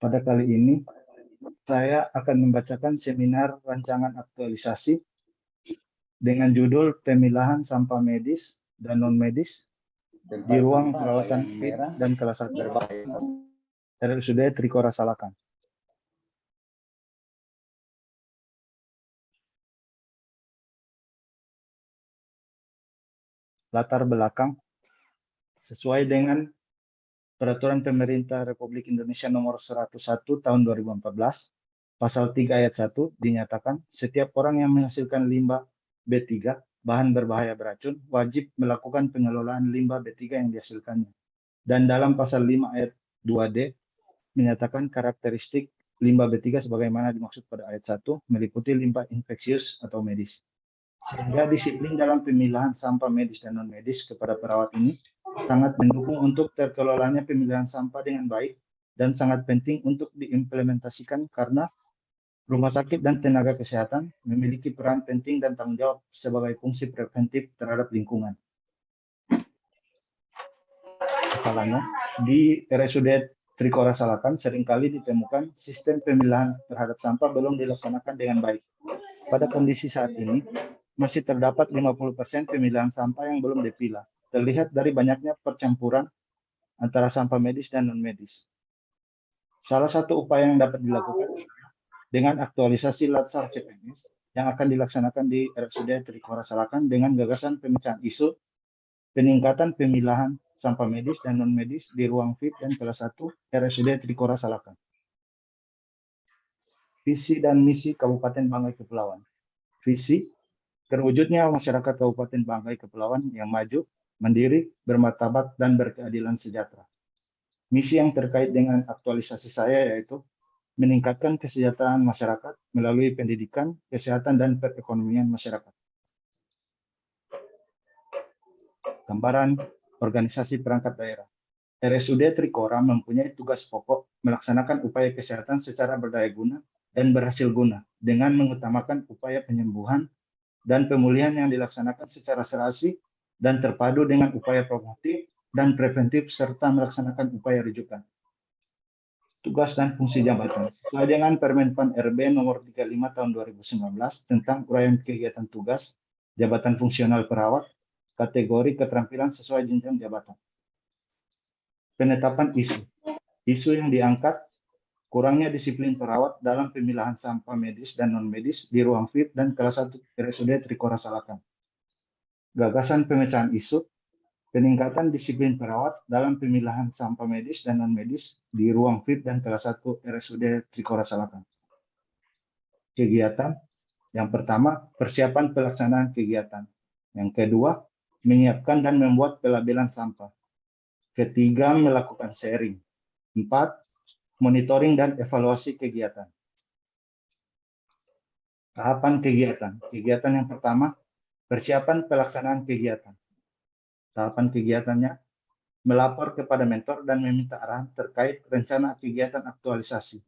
Pada kali ini, saya akan membacakan seminar rancangan aktualisasi dengan judul Pemilahan Sampah Medis dan Non-Medis di Ruang Perawatan FIT dan Kelas 1 RSUD Trikora Salakan. Latar belakang, sesuai dengan Peraturan Pemerintah Republik Indonesia Nomor 101 Tahun 2014, Pasal 3 Ayat 1 dinyatakan setiap orang yang menghasilkan limbah B3, bahan berbahaya beracun, wajib melakukan pengelolaan limbah B3 yang dihasilkannya. Dan dalam Pasal 5 Ayat 2D menyatakan karakteristik limbah B3 sebagaimana dimaksud pada ayat 1 meliputi limbah infeksius atau medis. Sehingga disiplin dalam pemilahan sampah medis dan non-medis kepada perawat ini sangat mendukung untuk terkelolanya pemilihan sampah dengan baik dan sangat penting untuk diimplementasikan karena rumah sakit dan tenaga kesehatan memiliki peran penting dan tanggung jawab sebagai fungsi preventif terhadap lingkungan. Masalahnya, di RSUD Trikora Salakan seringkali ditemukan sistem pemilahan terhadap sampah belum dilaksanakan dengan baik. Pada kondisi saat ini, masih terdapat 50% pemilahan sampah yang belum dipilah. Terlihat dari banyaknya percampuran antara sampah medis dan non-medis. Salah satu upaya yang dapat dilakukan dengan aktualisasi Latsar CPNS yang akan dilaksanakan di RSUD Trikora Salakan dengan gagasan pemecahan isu peningkatan pemilahan sampah medis dan non-medis di ruang FIT dan kelas 1 RSUD Trikora Salakan. Visi dan misi Kabupaten Banggai Kepulauan. Visi, terwujudnya masyarakat Kabupaten Banggai Kepulauan yang maju, mandiri, bermartabat, dan berkeadilan sejahtera. Misi yang terkait dengan aktualisasi saya yaitu meningkatkan kesejahteraan masyarakat melalui pendidikan, kesehatan, dan perekonomian masyarakat. Gambaran organisasi perangkat daerah. RSUD Trikora mempunyai tugas pokok melaksanakan upaya kesehatan secara berdaya guna dan berhasil guna dengan mengutamakan upaya penyembuhan dan pemulihan yang dilaksanakan secara serasi dan terpadu dengan upaya promotif dan preventif serta melaksanakan upaya rujukan. Tugas dan fungsi jabatan. Sesuai dengan Permen PAN RB nomor 35 tahun 2019 tentang uraian kegiatan tugas, jabatan fungsional perawat, kategori keterampilan sesuai jenjang jabatan. Penetapan isu. Isu yang diangkat, kurangnya disiplin perawat dalam pemilahan sampah medis dan non-medis di ruang FIT dan kelas 1 RSUD Trikora Salakan. Gagasan pemecahan isu, peningkatan disiplin perawat dalam pemilahan sampah medis dan non-medis di ruang FIT dan kelas 1 RSUD Trikora Salakan. Kegiatan, yang pertama, persiapan pelaksanaan kegiatan. Yang kedua, menyiapkan dan membuat pelabelan sampah. Ketiga, melakukan sharing. 4, monitoring dan evaluasi kegiatan. Tahapan kegiatan. Kegiatan yang pertama, persiapan pelaksanaan kegiatan. Tahapan kegiatannya, melapor kepada mentor dan meminta arahan terkait rencana kegiatan aktualisasi.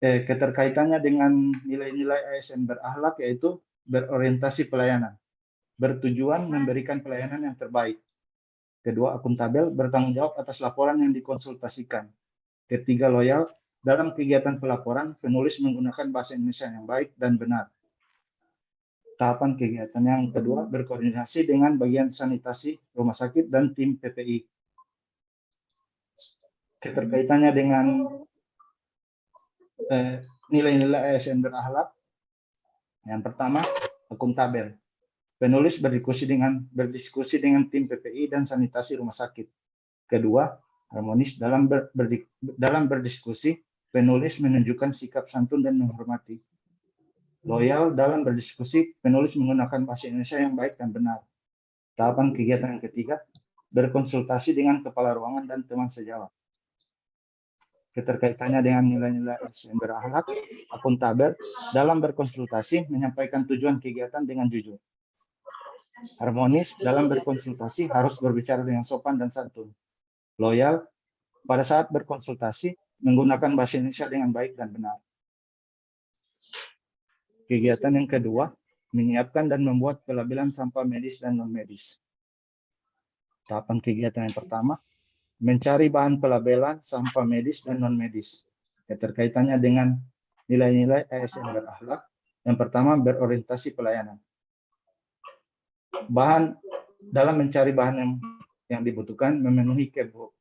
Keterkaitannya dengan nilai-nilai ASN berakhlak yaitu berorientasi pelayanan, bertujuan memberikan pelayanan yang terbaik. Kedua, akuntabel, bertanggung jawab atas laporan yang dikonsultasikan. Ketiga, loyal, dalam kegiatan pelaporan, penulis menggunakan bahasa Indonesia yang baik dan benar. Tahapan kegiatan yang kedua, berkoordinasi dengan bagian sanitasi, rumah sakit, dan tim PPI. Keterkaitannya dengan nilai-nilai ASN berakhlak. Yang pertama, akuntabel. Penulis berdiskusi dengan tim PPI dan sanitasi rumah sakit. Kedua, harmonis dalam berdiskusi, penulis menunjukkan sikap santun dan menghormati. Loyal dalam berdiskusi, penulis menggunakan bahasa Indonesia yang baik dan benar. Tahapan kegiatan yang ketiga, berkonsultasi dengan kepala ruangan dan teman sejawat. Keterkaitannya dengan nilai-nilai ASN berakhlak, akuntabel, dalam berkonsultasi menyampaikan tujuan kegiatan dengan jujur. Harmonis, dalam berkonsultasi harus berbicara dengan sopan dan santun. Loyal, pada saat berkonsultasi menggunakan bahasa Indonesia dengan baik dan benar. Kegiatan yang kedua, menyiapkan dan membuat pelabelan sampah medis dan non-medis. Tahapan kegiatan yang pertama, mencari bahan pelabelan sampah medis dan non-medis. Keterkaitannya dengan nilai-nilai ASN berakhlak. Yang pertama, berorientasi pelayanan. Dalam mencari bahan yang dibutuhkan, memenuhi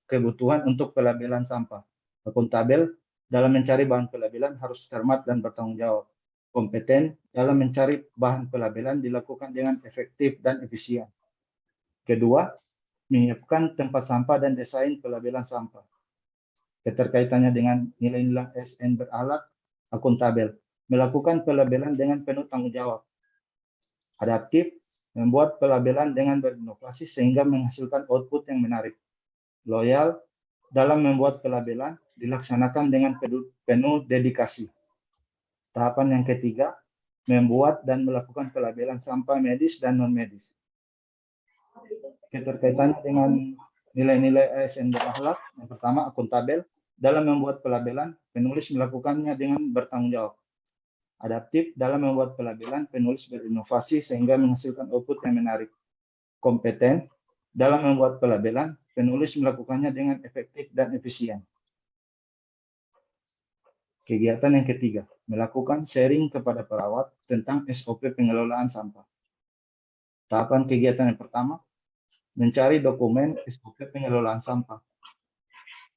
kebutuhan untuk pelabelan sampah. Akuntabel, dalam mencari bahan pelabelan harus cermat dan bertanggung jawab. Kompeten, dalam mencari bahan pelabelan dilakukan dengan efektif dan efisien. Kedua, menyiapkan tempat sampah dan desain pelabelan sampah. Keterkaitannya dengan nilai-nilai ASN berakhlak, akuntabel, melakukan pelabelan dengan penuh tanggung jawab. Adaptif, membuat pelabelan dengan berinovasi sehingga menghasilkan output yang menarik. Loyal, dalam membuat pelabelan dilaksanakan dengan penuh dedikasi. Tahapan yang ketiga, membuat dan melakukan pelabelan sampah medis dan non-medis. Keterkaitannya dengan nilai-nilai ASN berakhlak, yang pertama, akuntabel, dalam membuat pelabelan, penulis melakukannya dengan bertanggung jawab. Adaptif, dalam membuat pelabelan, penulis berinovasi sehingga menghasilkan output yang menarik. Kompeten, dalam membuat pelabelan, penulis melakukannya dengan efektif dan efisien. Kegiatan yang ketiga, melakukan sharing kepada perawat tentang SOP pengelolaan sampah. Tahapan kegiatan yang pertama, mencari dokumen SOP pengelolaan sampah.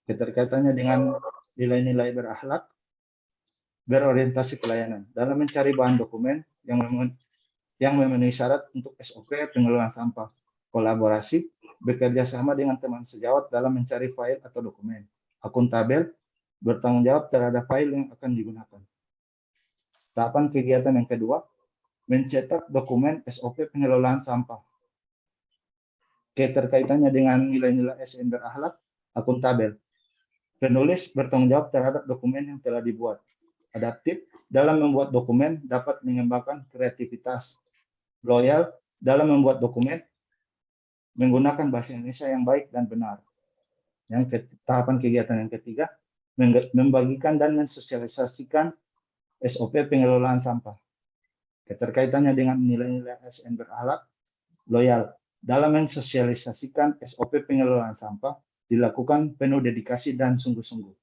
Keterkaitannya dengan nilai-nilai berakhlak, berorientasi pelayanan. Dalam mencari bahan dokumen yang memenuhi syarat untuk SOP pengelolaan sampah. Kolaborasi, bekerja sama dengan teman sejawat dalam mencari file atau dokumen. Akuntabel, bertanggung jawab terhadap file yang akan digunakan. Tahapan kegiatan yang kedua, mencetak dokumen SOP pengelolaan sampah. Keterkaitannya dengan nilai-nilai ASN berakhlak, akuntabel. Penulis bertanggung jawab terhadap dokumen yang telah dibuat. Adaptif, dalam membuat dokumen dapat mengembangkan kreativitas. Loyal, dalam membuat dokumen menggunakan bahasa Indonesia yang baik dan benar. Tahapan kegiatan yang ketiga, membagikan dan mensosialisasikan SOP pengelolaan sampah. Keterkaitannya dengan nilai-nilai ASN berakhlak, loyal, dalam mensosialisasikan SOP pengelolaan sampah dilakukan penuh dedikasi dan sungguh-sungguh.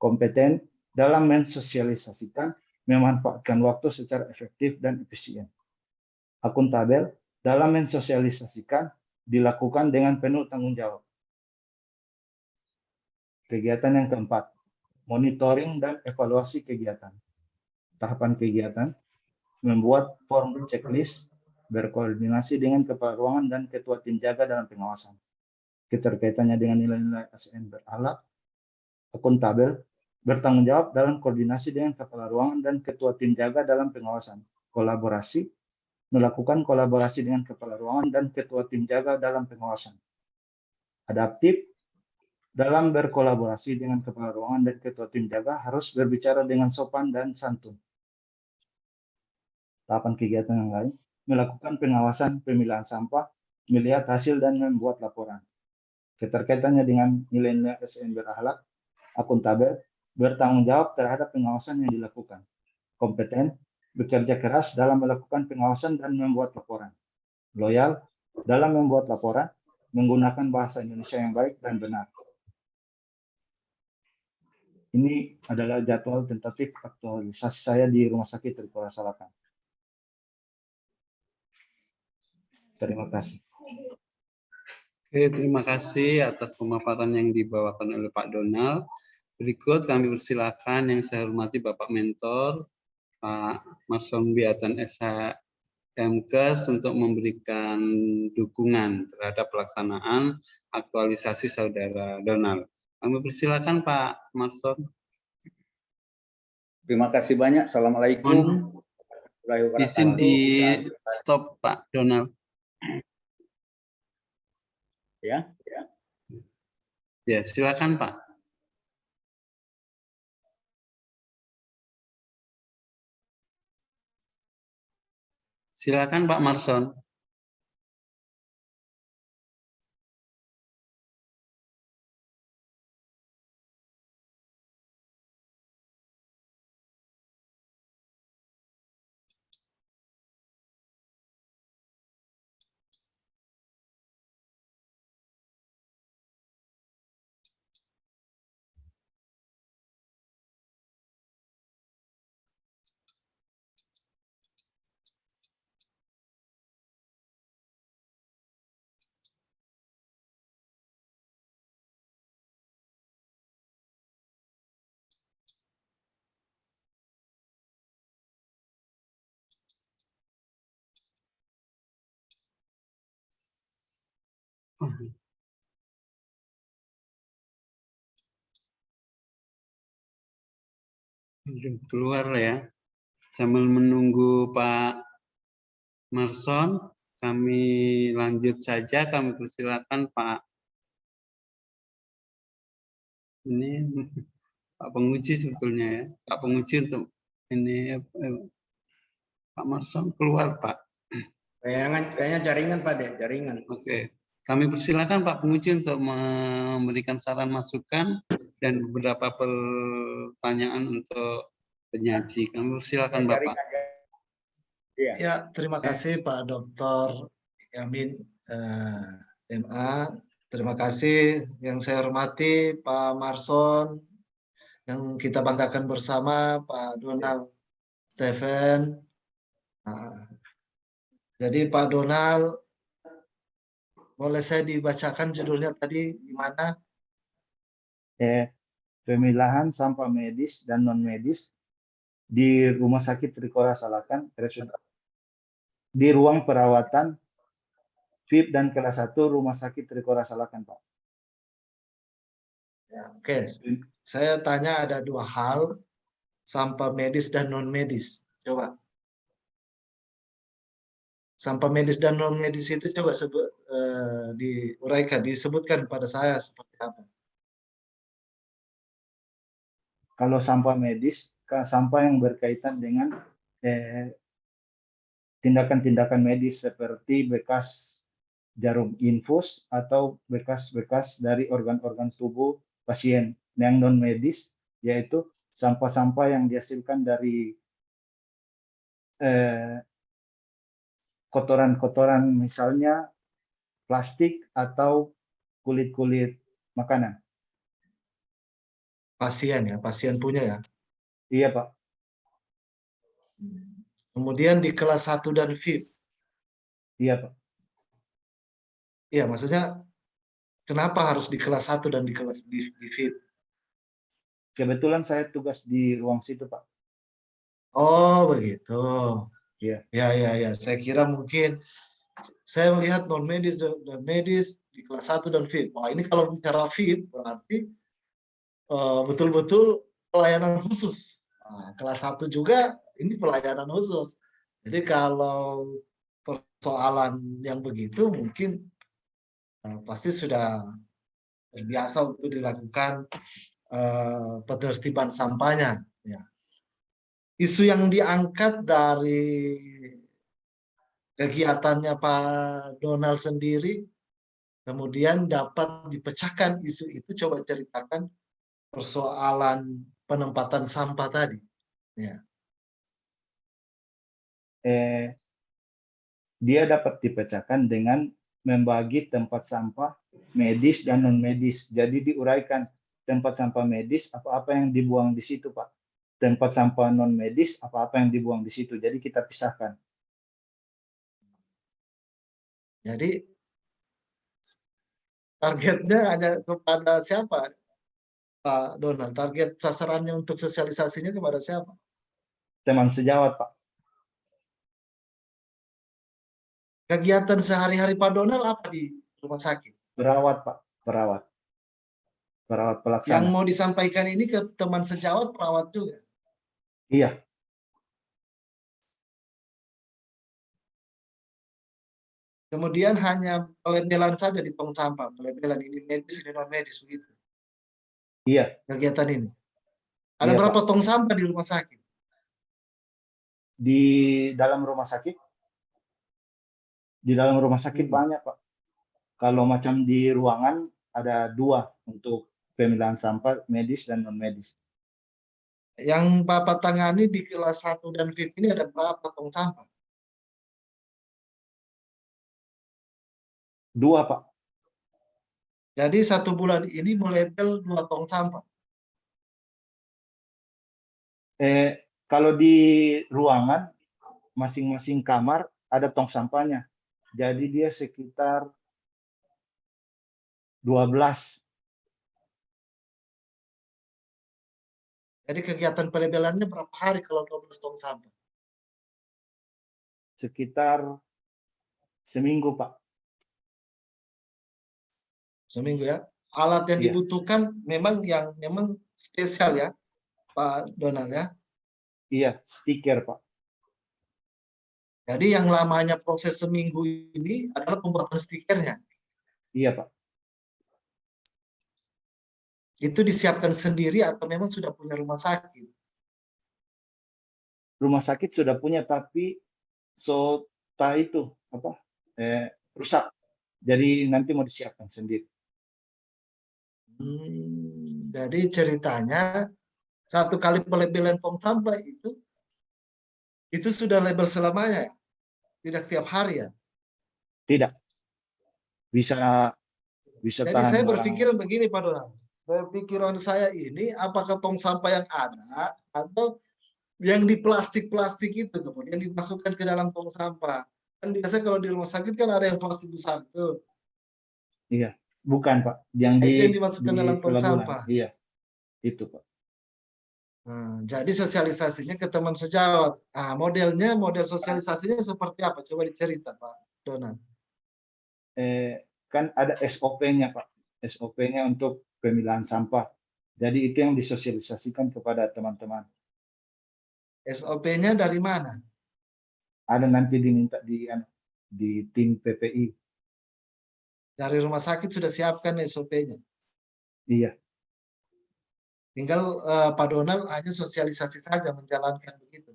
Kompeten, dalam mensosialisasikan, memanfaatkan waktu secara efektif dan efisien. Akuntabel, dalam mensosialisasikan, dilakukan dengan penuh tanggung jawab. Kegiatan yang keempat, monitoring dan evaluasi kegiatan. Tahapan kegiatan, membuat form checklist, berkoordinasi dengan kepala ruangan dan ketua tim jaga dalam pengawasan. Keterkaitannya dengan nilai-nilai ASN berakhlak, akuntabel, bertanggung jawab dalam koordinasi dengan kepala ruangan dan ketua tim jaga dalam pengawasan. Kolaborasi, melakukan kolaborasi dengan kepala ruangan dan ketua tim jaga dalam pengawasan. Adaptif, dalam berkolaborasi dengan kepala ruangan dan ketua tim jaga harus berbicara dengan sopan dan santun. Tahapan kegiatan yang lain, melakukan pengawasan pemilahan sampah, melihat hasil dan membuat laporan. Keterkaitannya dengan nilai-nilai ASN berakhlak, akuntabel, bertanggung jawab terhadap pengawasan yang dilakukan. Kompeten, bekerja keras dalam melakukan pengawasan dan membuat laporan. Loyal, dalam membuat laporan, menggunakan bahasa Indonesia yang baik dan benar. Ini adalah jadwal tentatif aktualisasi saya di Rumah Sakit Trikora Salaka. Terima kasih. Oke, terima kasih atas pemaparan yang dibawakan oleh Pak Donald. Berikut kami persilakan yang saya hormati Bapak Mentor, Pak Marson Biatan SH MKes untuk memberikan dukungan terhadap pelaksanaan aktualisasi Saudara Donald. Kami persilakan Pak Marson. Terima kasih banyak. Assalamualaikum. Izin di stop Pak Donald. Ya. Ya, silakan Pak. Silakan Pak Marson. Belum keluar ya. Sambil menunggu Pak Marson, kami lanjut saja. Kami persilakan Pak. Ini Pak penguji sebetulnya ya. Pak penguji untuk ini Pak Marson keluar Pak. Kayaknya jaringan Pak deh, jaringan. Oke. Kami persilakan Pak penguji untuk memberikan saran masukan dan beberapa pertanyaan untuk penyaji. Kami persilakan Bapak. Iya. Ya, terima kasih Pak Dr. Yamin MA. Terima kasih yang saya hormati Pak Marson, yang kita banggakan bersama Pak Donald Stephen. Nah, jadi Pak Donald, boleh saya dibacakan judulnya tadi gimana? Pemilahan sampah medis dan non medis di Rumah Sakit Trikora Salakan, di ruang perawatan VIP dan kelas 1 Rumah Sakit Trikora Salakan, Pak. Ya, oke. Saya tanya ada dua hal, sampah medis dan non medis. Coba. Sampah medis dan non medis itu coba diuraikan, disebutkan pada saya seperti apa. Kalau sampah medis, sampah yang berkaitan dengan tindakan-tindakan medis seperti bekas jarum infus atau bekas-bekas dari organ-organ tubuh pasien. Yang non medis yaitu sampah-sampah yang dihasilkan dari kotoran-kotoran, misalnya plastik atau kulit-kulit makanan. Pasien ya, pasien punya ya. Iya, Pak. Kemudian di kelas 1 dan VIP. Iya, Pak. Iya, maksudnya kenapa harus di kelas 1 dan di kelas di VIP? Kebetulan saya tugas di ruang situ, Pak. Oh, begitu. Iya. Ya. Saya kira mungkin saya melihat non medis dan medis di kelas 1 dan VIP. Wah, ini kalau bicara VIP berarti betul-betul pelayanan khusus. Nah, kelas 1 juga ini pelayanan khusus. Jadi kalau persoalan yang begitu mungkin pasti sudah biasa untuk dilakukan penertiban sampahnya. Ya. Isu yang diangkat dari kegiatannya Pak Donald sendiri, kemudian dapat dipecahkan isu itu, coba ceritakan persoalan penempatan sampah tadi. Ya. Dia dapat dipecahkan dengan membagi tempat sampah medis dan non medis. Jadi diuraikan tempat sampah medis apa-apa yang dibuang di situ, Pak. Tempat sampah non medis apa-apa yang dibuang di situ. Jadi kita pisahkan. Jadi targetnya ada kepada siapa, Pak Donald? Target sasarannya untuk sosialisasinya kepada siapa? Teman sejawat, Pak. Kegiatan sehari-hari Pak Donald apa di rumah sakit? Perawat, Pak. Perawat. Perawat Yang pelaksana. mau disampaikan ini ke teman sejawat perawat juga? Iya. Kemudian hanya pelebelan saja di tong sampah, pelebelan ini medis, ini non medis begitu. Iya. Kegiatan ini. Ada Iya, berapa Pak. tong sampah di rumah sakit? Di dalam rumah sakit? Di dalam rumah sakit banyak, Pak. Kalau macam di ruangan ada 2 untuk pemilahan sampah medis dan non medis. Yang Bapak tangani di kelas 1 dan VIP ini ada berapa tong sampah? 2, Pak. Jadi 1 bulan ini melabel 2 tong sampah. Kalau di ruangan masing-masing kamar ada tong sampahnya. Jadi dia sekitar 12. Jadi kegiatan pelebelannya berapa hari kalau 12 tong sampah? Sekitar seminggu, Pak. Seminggu ya. Alat yang Iya. dibutuhkan memang yang memang spesial ya, Pak Donald ya. Iya, stiker Pak. Jadi yang lamanya proses seminggu ini adalah pembuatan stikernya. Iya Pak. Itu disiapkan sendiri atau memang sudah punya rumah sakit? Rumah sakit sudah punya tapi itu apa? Rusak. Jadi nanti mau disiapkan sendiri. Jadi ceritanya satu kali pelebelan tong sampah itu sudah label selamanya ya? Tidak tiap hari ya? Tidak. Bisa Jadi tahan saya barang. berpikir begini Pak Donald. Pikiran saya ini apakah tong sampah yang ada atau yang di plastik-plastik itu kemudian dimasukkan ke dalam tong sampah. Kan biasanya kalau di rumah sakit kan ada yang plastik besar tuh. Iya, bukan Pak. Yang Itu di yang dimasukkan dalam tong pelabuhan. sampah. Iya, itu Pak. Jadi sosialisasinya ke teman sejawat. Model sosialisasinya seperti apa? Coba dicerita Pak Donald. Kan ada SOP-nya Pak. SOP-nya untuk pemilahan sampah. Jadi itu yang disosialisasikan kepada teman-teman. SOP-nya dari mana? Ada nanti diminta di tim PPI. Dari rumah sakit sudah siapkan SOP-nya. Iya, Tinggal Pak Donald hanya sosialisasi saja menjalankan begitu.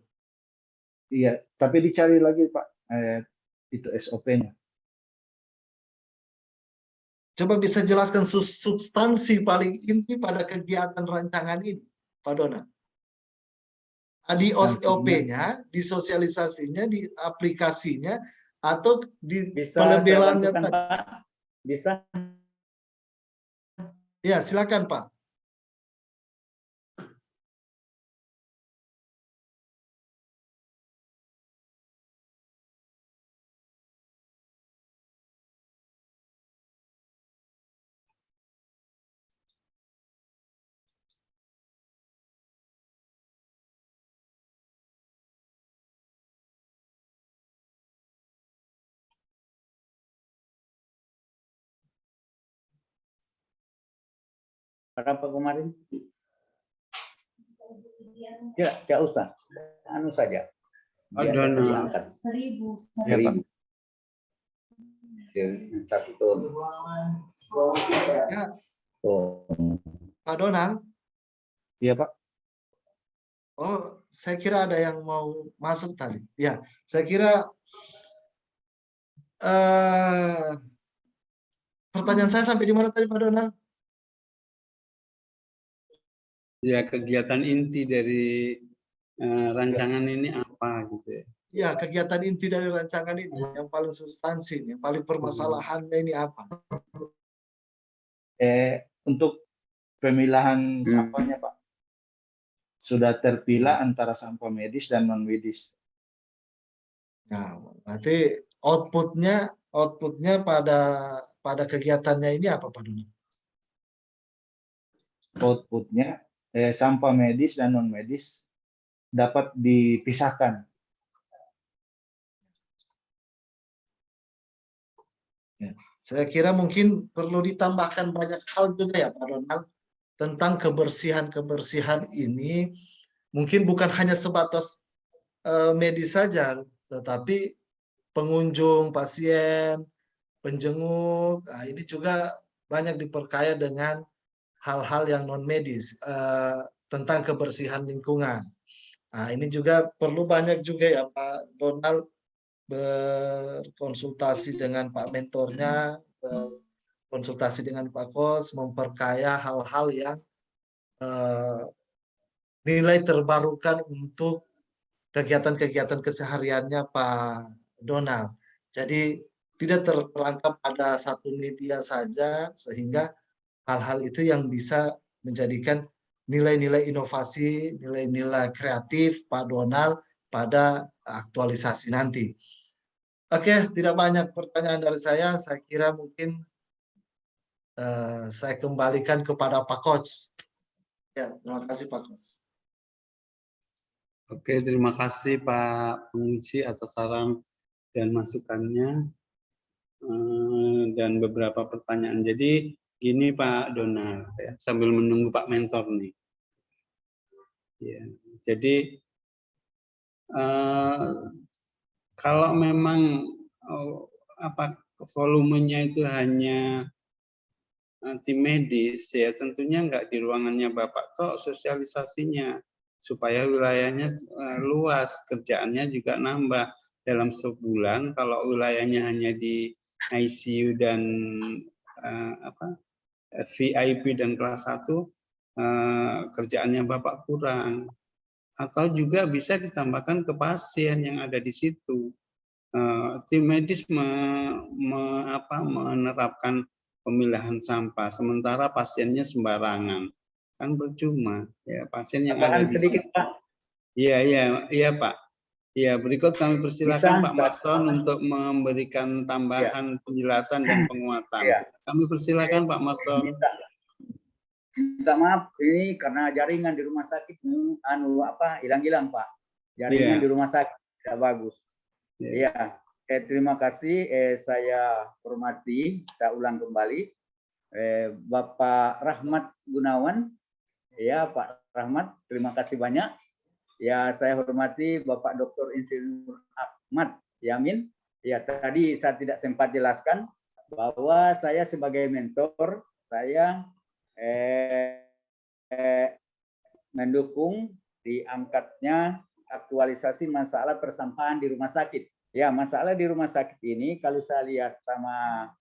iya. Tapi dicari lagi Pak, itu SOP-nya. Coba bisa jelaskan substansi paling inti pada kegiatan rancangan ini, Pak Donald. Di SOP-nya, di sosialisasinya, di aplikasinya, atau di Bisa pelebelannya saya bantukan, tadi. Pak? Bisa. Ya, silakan Pak. Berapa kemarin? Ya, tidak usah. Anu saja. Biasa Donald. diangkat. 1.000. Iya Pak. Satu ton. Ya, Oh. Pak Donald. Iya Pak. Oh, saya kira ada yang mau masuk tadi. Ya, saya kira pertanyaan saya sampai di mana tadi Pak Donald? Ya, kegiatan inti dari rancangan ini apa gitu ya? Ya, kegiatan inti dari rancangan ini, yang paling substansi, yang paling permasalahannya ini apa? Untuk pemilahan sampahnya Pak, sudah terpilah antara sampah medis dan non medis. Nah, nanti outputnya pada kegiatannya ini apa Pak Donald? Outputnya sampah medis dan non medis dapat dipisahkan. Ya, saya kira mungkin perlu ditambahkan banyak hal juga ya Pak Donald tentang kebersihan ini. Mungkin bukan hanya sebatas medis saja, tetapi pengunjung, pasien, penjenguk, ini juga banyak diperkaya dengan hal-hal yang non medis tentang kebersihan lingkungan. Nah, ini juga perlu banyak juga ya Pak Donald berkonsultasi dengan Pak mentornya, berkonsultasi dengan Pak Kos, memperkaya hal-hal yang nilai terbarukan untuk kegiatan-kegiatan kesehariannya Pak Donald. Jadi tidak terperangkap pada satu media saja, sehingga hal-hal itu yang bisa menjadikan nilai-nilai inovasi, nilai-nilai kreatif Pak Donald pada aktualisasi nanti. Oke, tidak banyak pertanyaan dari saya. Saya kira mungkin saya kembalikan kepada Pak Coach. Ya, terima kasih Pak Coach. Oke, terima kasih Pak Penguji atas saran dan masukannya dan beberapa pertanyaan. Jadi Gini Pak Donald, ya, sambil menunggu Pak Mentor nih. Ya, jadi kalau memang volumenya itu hanya tim medis, ya tentunya nggak di ruangannya Bapak toh sosialisasinya supaya wilayahnya luas, kerjaannya juga nambah dalam sebulan. Kalau wilayahnya hanya di ICU dan VIP dan kelas 1, kerjaannya Bapak kurang. Atau juga bisa ditambahkan ke pasien yang ada di situ. Tim medis menerapkan pemilahan sampah, sementara pasiennya sembarangan. Kan percuma. Ya, pasien yang ada Tambahan di sedikit, situ. Pak. Iya Pak. Ya, berikut kami persilakan Bisa, Pak Marson untuk memberikan tambahan penjelasan dan penguatan. Iya. Kami persilakan Pak Marson. Minta maaf ini karena jaringan di rumah sakit hilang-hilang Pak. Jaringan Iya. di rumah sakit tidak bagus. Iya. Iya. Terima kasih. Saya hormati, saya ulang kembali. Bapak Rahmat Gunawan. Ya, Pak Rahmat, terima kasih banyak. Ya, saya hormati Bapak Dr. Insinyur Ahmad Yamin. Ya, tadi saya tidak sempat jelaskan bahwa saya sebagai mentor, saya mendukung diangkatnya aktualisasi masalah persampahan di rumah sakit. Ya, masalah di rumah sakit ini kalau saya lihat sama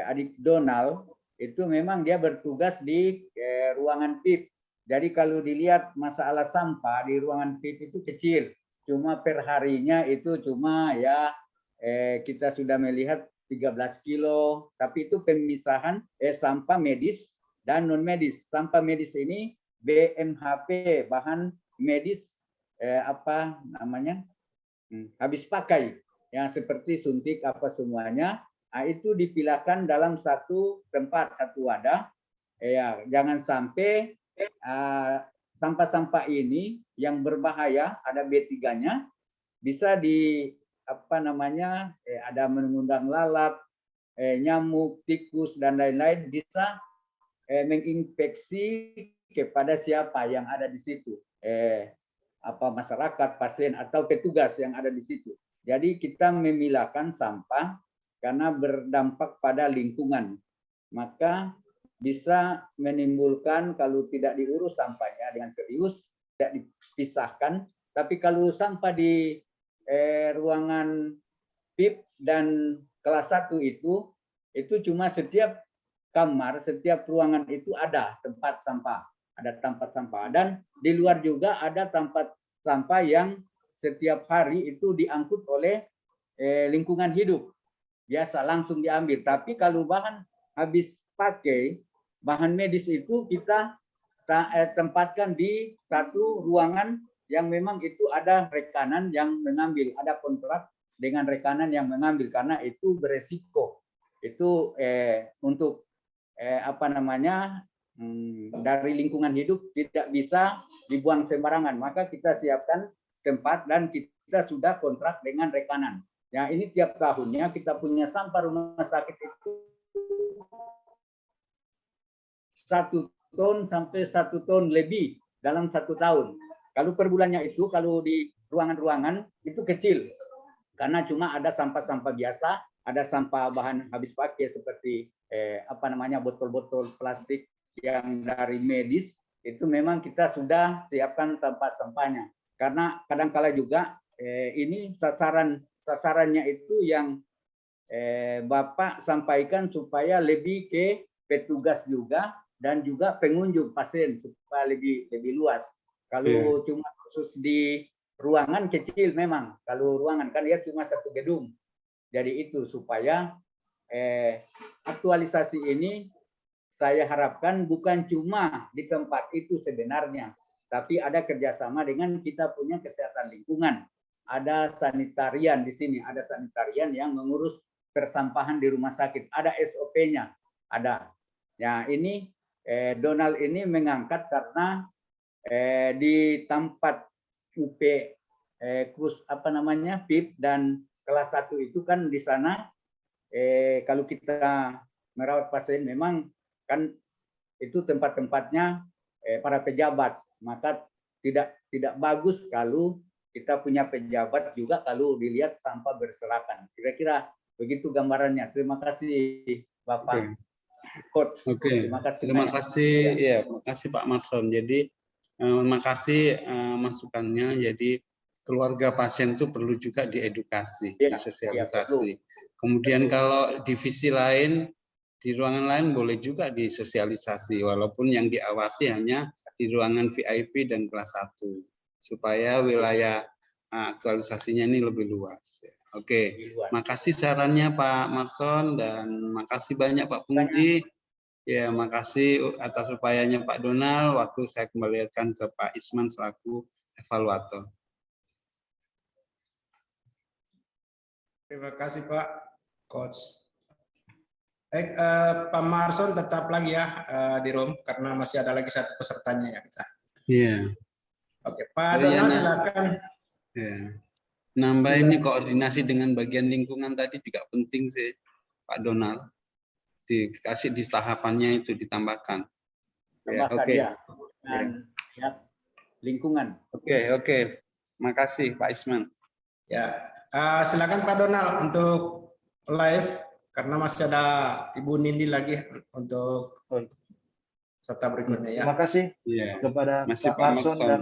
adik Donald, itu memang dia bertugas di ruangan PIP. Jadi kalau dilihat masalah sampah di ruangan PIP itu kecil, cuma per harinya itu cuma ya kita sudah melihat 13 kilo, tapi itu pemisahan sampah medis dan non medis. Sampah medis ini BMHP, bahan medis habis pakai, yang seperti suntik apa semuanya. Nah, itu dipilahkan dalam satu tempat, satu wadah. Ya, jangan sampai sampah-sampah ini yang berbahaya, ada B3-nya, bisa ada mengundang lalat, nyamuk, tikus dan lain-lain, bisa menginfeksi kepada siapa yang ada di situ, masyarakat, pasien atau petugas yang ada di situ. Jadi kita memilahkan sampah karena berdampak pada lingkungan, maka bisa menimbulkan kalau tidak diurus sampahnya dengan serius, tidak dipisahkan. Tapi kalau sampah di ruangan PIP dan kelas 1 itu cuma setiap kamar, setiap ruangan itu ada tempat sampah. Dan di luar juga ada tempat sampah yang setiap hari itu diangkut oleh lingkungan hidup. Biasa langsung diambil. Tapi kalau bahan habis pakai, bahan medis itu kita tempatkan di satu ruangan yang memang itu ada rekanan yang mengambil, ada kontrak dengan rekanan yang mengambil, karena itu beresiko. Itu untuk dari lingkungan hidup tidak bisa dibuang sembarangan. Maka kita siapkan tempat dan kita sudah kontrak dengan rekanan. Ya, ini tiap tahunnya kita punya sampah rumah sakit itu 1 ton sampai 1 ton lebih dalam 1 tahun. Kalau per bulannya itu, kalau di ruangan-ruangan itu kecil, karena cuma ada sampah-sampah biasa, ada sampah bahan habis pakai seperti botol-botol plastik yang dari medis, itu memang kita sudah siapkan tempat sampahnya. Karena kadang-kala juga ini sasarannya itu yang Bapak sampaikan supaya lebih ke petugas juga dan juga pengunjung pasien supaya lebih luas. Kalau cuma khusus di ruangan kecil memang, kalau ruangan kan dia cuma satu gedung. Jadi itu supaya aktualisasi ini saya harapkan bukan cuma di tempat itu sebenarnya, tapi ada kerjasama dengan kita punya kesehatan lingkungan. Ada sanitarian di sini, ada sanitarian yang mengurus persampahan di rumah sakit, ada SOP-nya, ada. Ya, ini Donald ini mengangkat karena di tempat UP PIP dan kelas 1 itu kan di sana kalau kita merawat pasien memang kan itu tempat-tempatnya para pejabat, maka tidak bagus kalau kita punya pejabat juga kalau dilihat sampah berserakan. Kira-kira begitu gambarannya. Terima kasih Bapak Coach. Oke, terima banyak. kasih ya, terima kasih Pak Marson. Jadi terima kasih masukannya. Jadi keluarga pasien itu perlu juga diedukasi, Ya, disosialisasi. Kemudian kalau divisi lain di ruangan lain boleh juga disosialisasi, walaupun yang diawasi hanya di ruangan VIP dan kelas 1, supaya wilayah aktualisasinya ini lebih luas. Oke, makasih sarannya Pak Marson dan makasih banyak Pak Pungji. Ya, makasih atas upayanya Pak Donald. Waktu saya kembalikan ke Pak Isman selaku evaluator. Terima kasih Pak Coach. Baik, Pak Marson tetap lagi ya di room karena masih ada lagi satu pesertanya ya kita. Iya. Oke, Pak Donald silakan. Ya. Nambah ini koordinasi dengan bagian lingkungan tadi juga penting sih Pak Donald. Dikasih di tahapannya itu ditambahkan. Ya, oke. Dan ya, lingkungan. Oke. Makasih Pak Isman. Ya, silakan Pak Donald untuk live karena masih ada Ibu Nindi lagi untuk serta berikutnya ya. Terima kasih kepada Masih Pak Marson dan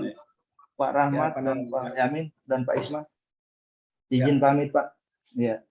Pak Rahmat Ya, Pak dan Rahmat. Pak Yamin dan Pak Isman. Izin pamit Pak. Ya.